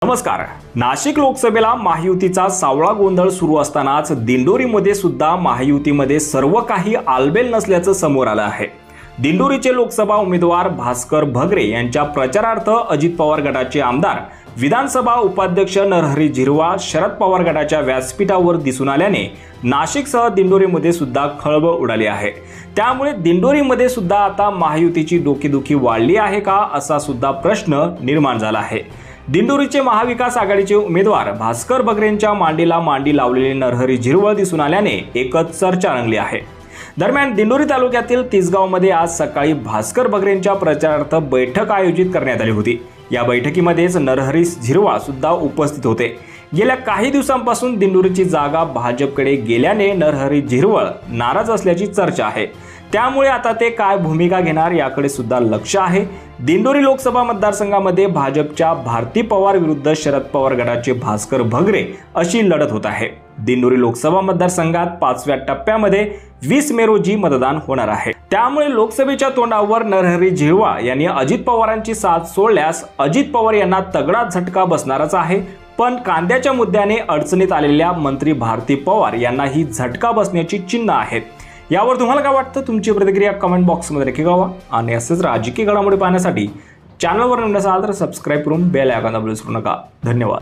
नमस्कार। नाशिक लोकसभेला महायुतीचा सावळा गोंधळ सुरू असतानाच दिंडोरीमध्ये सुद्धा महायुतीमध्ये सर्व काही आलबेल नसल्याचं समोर आलं आहे। दिंडोरीचे लोकसभा उमेदवार भास्कर भगरे यांच्या प्रचारार्थ अजित पवार गटाचे आमदार, विधानसभा उपाध्यक्ष नरहरी झिरवाळ शरद पवार गटाच्या व्यासपीठावर दिसून आल्याने नाशिकसह दिंडोरीमध्ये सुद्धा खळबळ उडाली आहे। त्यामुळे दिंडोरीमध्ये सुद्धा आता महायुतीची डोकेदुखी वाढली आहे का असा सुद्धा प्रश्न निर्माण झाला आहे। दिंडोरीचे महाविकास आघाडीचे उमेदवार भास्कर भगरेंच्या मांडीला मांडी लावलेले नरहरी झिरवाळ दिसून आल्याने एकच चर्चा रंगली आहे। दरम्यान दिंडोरी तालुक्यातील तिसगावमध्ये आज सकाळी भास्कर भगरेंच्या प्रचारार्थ बैठक आयोजित करण्यात आली होती। या बैठकीमध्येच नरहरी झिरवाळ सुद्धा उपस्थित होते। गेल्या काही दिवसांपासून दिंडोरीची जागा भाजपकडे गेल्याने नरहरी झिरवाळ नाराज असल्याची चर्चा आहे। त्यामुळे आता ते काय भूमिका घेणार याकडे सुद्धा लक्ष आहे। दिंडोरी लोकसभा मतदारसंघामध्ये भाजपच्या भारती पवार विरुद्ध शरद पवार गटाचे भास्कर भगरे अशी लढत होत आहे। दिंडोरी लोकसभा मतदारसंघात 5व्या टप्प्यामध्ये 20 मे रोजी मतदान होणार आहे। त्यामुळे लोकसभेच्या तोंडावर नरहरी झिरवाळ यांनी अजित पवारांची साथ सोडल्यास अजित पवार यांना तगडा झटका बसणारच आहे। पण कांद्याच्या मुद्द्याने अडचणीत आलेल्या मंत्री भारती पवार यांनाही झटका बसण्याची चिन्ह आहेत। यावर तुम्हाला काय वाटतं? तुमची प्रतिक्रिया कमेंट बॉक्समध्ये नक्की कळवा आणि असेच राजकीय घडामोडी पाहण्यासाठी चॅनलवर नवीन असाल तर सबस्क्राइब करून बेल आयकॉन दाबायला विसरू नका। धन्यवाद।